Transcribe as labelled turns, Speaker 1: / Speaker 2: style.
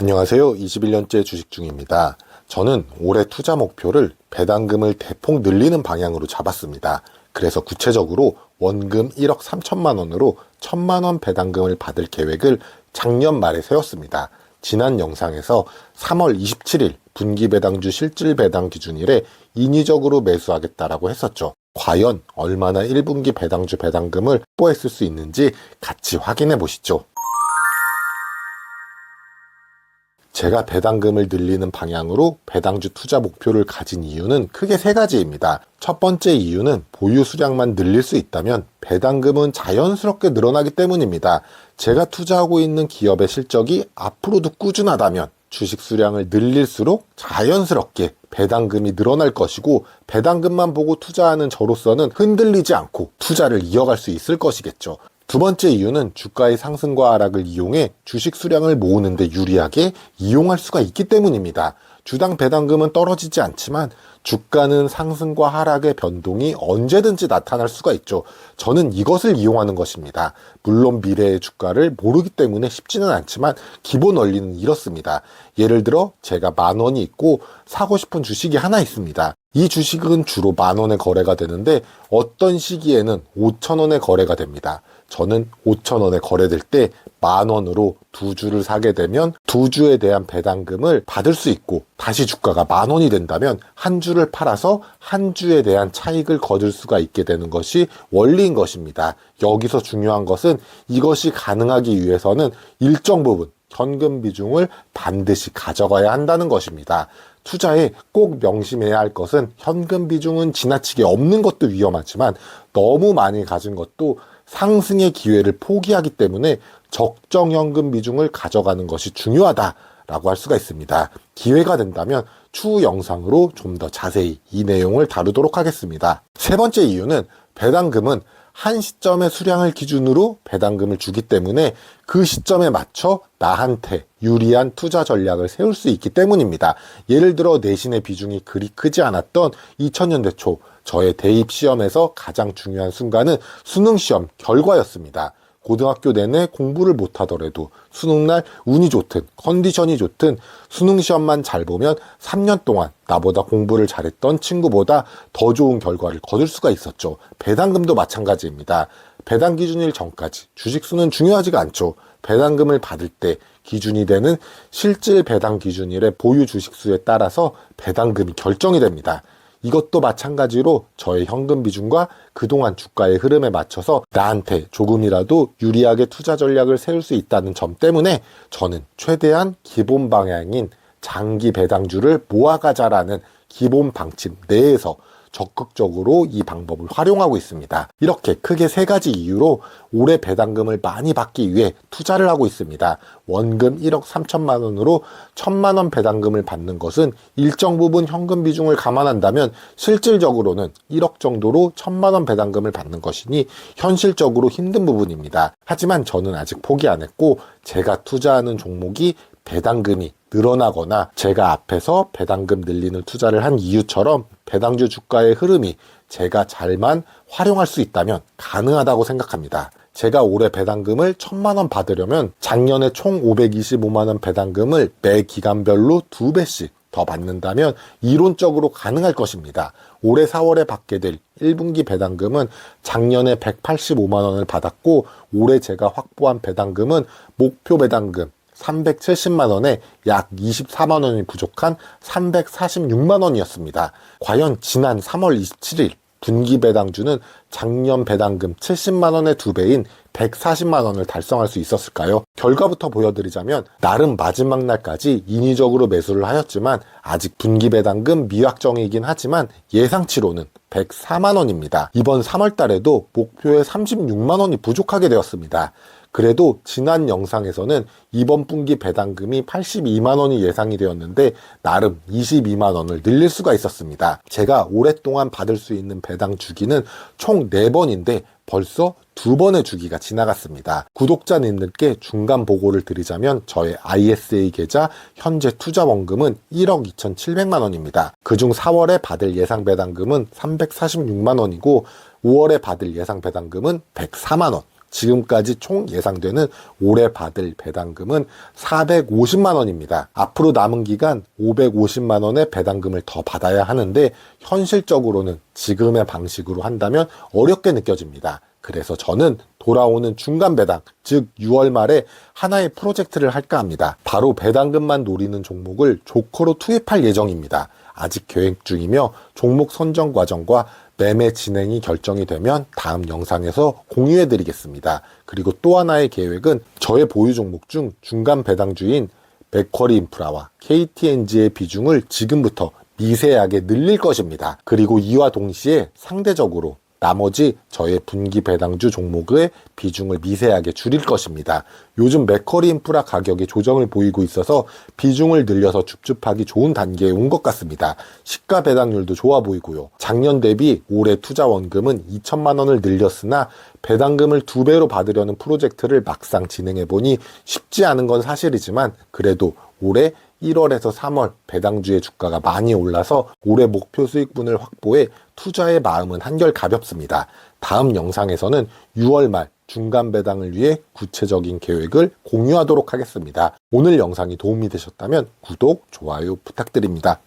Speaker 1: 안녕하세요. 21년째 주식 중입니다. 저는 올해 투자 목표를 배당금을 대폭 늘리는 방향으로 잡았습니다. 그래서 구체적으로 원금 1억 3천만 원으로 1천만 원 배당금을 받을 계획을 작년 말에 세웠습니다. 지난 영상에서 3월 27일 분기 배당주 실질 배당 기준일에 인위적으로 매수하겠다라고 했었죠. 과연 얼마나 1분기 배당주 배당금을 확보했을 수 있는지 같이 확인해 보시죠. 제가 배당금을 늘리는 방향으로 배당주 투자 목표를 가진 이유는 크게 세 가지입니다. 첫 번째 이유는 보유 수량만 늘릴 수 있다면 배당금은 자연스럽게 늘어나기 때문입니다. 제가 투자하고 있는 기업의 실적이 앞으로도 꾸준하다면 주식 수량을 늘릴수록 자연스럽게 배당금이 늘어날 것이고, 배당금만 보고 투자하는 저로서는 흔들리지 않고 투자를 이어갈 수 있을 것이겠죠. 두 번째 이유는 주가의 상승과 하락을 이용해 주식 수량을 모으는 데 유리하게 이용할 수가 있기 때문입니다. 주당 배당금은 떨어지지 않지만 주가는 상승과 하락의 변동이 언제든지 나타날 수가 있죠. 저는 이것을 이용하는 것입니다. 물론 미래의 주가를 모르기 때문에 쉽지는 않지만 기본 원리는 이렇습니다. 예를 들어 제가 10,000원이 있고 사고 싶은 주식이 하나 있습니다. 이 주식은 주로 10,000원에 거래가 되는데 어떤 시기에는 5,000원에 거래가 됩니다. 저는 5,000원에 거래될 때 10,000원으로 두 주를 사게 되면 두 주에 대한 배당금을 받을 수 있고, 다시 주가가 10,000원이 된다면 한 주를 팔아서 한 주에 대한 차익을 거둘 수가 있게 되는 것이 원리인 것입니다. 여기서 중요한 것은 이것이 가능하기 위해서는 일정 부분 현금 비중을 반드시 가져가야 한다는 것입니다. 투자에 꼭 명심해야 할 것은 현금 비중은 지나치게 없는 것도 위험하지만 너무 많이 가진 것도 상승의 기회를 포기하기 때문에 적정 현금 비중을 가져가는 것이 중요하다라고 할 수가 있습니다. 기회가 된다면 추후 영상으로 좀 더 자세히 이 내용을 다루도록 하겠습니다. 세 번째 이유는 배당금은 한 시점의 수량을 기준으로 배당금을 주기 때문에 그 시점에 맞춰 나한테 유리한 투자 전략을 세울 수 있기 때문입니다. 예를 들어 내신의 비중이 그리 크지 않았던 2000년대 초 저의 대입 시험에서 가장 중요한 순간은 수능 시험 결과였습니다. 고등학교 내내 공부를 못하더라도 수능날 운이 좋든 컨디션이 좋든 수능 시험만 잘 보면 3년 동안 나보다 공부를 잘했던 친구보다 더 좋은 결과를 거둘 수가 있었죠. 배당금도 마찬가지입니다. 배당 기준일 전까지 주식수는 중요하지가 않죠. 배당금을 받을 때 기준이 되는 실질 배당 기준일의 보유 주식수에 따라서 배당금이 결정이 됩니다. 이것도 마찬가지로 저의 현금 비중과 그동안 주가의 흐름에 맞춰서 나한테 조금이라도 유리하게 투자 전략을 세울 수 있다는 점 때문에 저는 최대한 기본 방향인 장기 배당주를 모아가자라는 기본 방침 내에서 적극적으로 이 방법을 활용하고 있습니다. 이렇게 크게 세 가지 이유로 올해 배당금을 많이 받기 위해 투자를 하고 있습니다. 원금 1억 3천만 원으로 1,000만 원 배당금을 받는 것은 일정 부분 현금 비중을 감안한다면 실질적으로는 1억 정도로 1,000만 원 배당금을 받는 것이니 현실적으로 힘든 부분입니다. 하지만 저는 아직 포기 안 했고, 제가 투자하는 종목이 배당금이 늘어나거나 제가 앞에서 배당금 늘리는 투자를 한 이유처럼 배당주 주가의 흐름이 제가 잘만 활용할 수 있다면 가능하다고 생각합니다. 제가 올해 배당금을 1,000만 원 받으려면 작년에 총 525만 원 배당금을 매 기간별로 2배씩 더 받는다면 이론적으로 가능할 것입니다. 올해 4월에 받게 될 1분기 배당금은 작년에 185만 원을 받았고, 올해 제가 확보한 배당금은 목표 배당금 370만 원에 약 24만 원이 부족한 346만 원이었습니다. 과연 지난 3월 27일 분기 배당주는 작년 배당금 70만 원의 2배인 140만 원을 달성할 수 있었을까요? 결과부터 보여드리자면 나름 마지막 날까지 인위적으로 매수를 하였지만 아직 분기 배당금 미확정이긴 하지만 예상치로는 104만 원입니다. 이번 3월 달에도 목표의 36만 원이 부족하게 되었습니다. 그래도 지난 영상에서는 이번 분기 배당금이 82만 원이 예상이 되었는데 나름 22만 원을 늘릴 수가 있었습니다. 제가 오랫동안 받을 수 있는 배당 주기는 총 4번인데 벌써 2번의 주기가 지나갔습니다. 구독자님들께 중간 보고를 드리자면 저의 ISA 계좌 현재 투자 원금은 1억 2,700만 원입니다. 그중 4월에 받을 예상 배당금은 346만 원이고 5월에 받을 예상 배당금은 104만 원. 지금까지 총 예상되는 올해 받을 배당금은 450만 원입니다. 앞으로 남은 기간 550만 원의 배당금을 더 받아야 하는데 현실적으로는 지금의 방식으로 한다면 어렵게 느껴집니다. 그래서 저는 돌아오는 중간 배당, 즉 6월 말에 하나의 프로젝트를 할까 합니다. 바로 배당금만 노리는 종목을 조커로 투입할 예정입니다. 아직 계획 중이며 종목 선정 과정과 매매 진행이 결정이 되면 다음 영상에서 공유해 드리겠습니다. 그리고 또 하나의 계획은 저의 보유 종목 중 중간 배당주인 맥쿼리 인프라와 KTNG의 비중을 지금부터 미세하게 늘릴 것입니다. 그리고 이와 동시에 상대적으로 나머지 저의 분기 배당주 종목의 비중을 미세하게 줄일 것입니다. 요즘 맥쿼리 인프라 가격이 조정을 보이고 있어서 비중을 늘려서 줍줍하기 좋은 단계에 온 것 같습니다. 시가 배당률도 좋아 보이고요. 작년 대비 올해 투자 원금은 2천만 원을 늘렸으나 배당금을 2배로 받으려는 프로젝트를 막상 진행해보니 쉽지 않은 건 사실이지만 그래도 올해 1월에서 3월 배당주의 주가가 많이 올라서 올해 목표 수익분을 확보해 투자의 마음은 한결 가볍습니다. 다음 영상에서는 6월 말 중간 배당을 위해 구체적인 계획을 공유하도록 하겠습니다. 오늘 영상이 도움이 되셨다면 구독, 좋아요 부탁드립니다.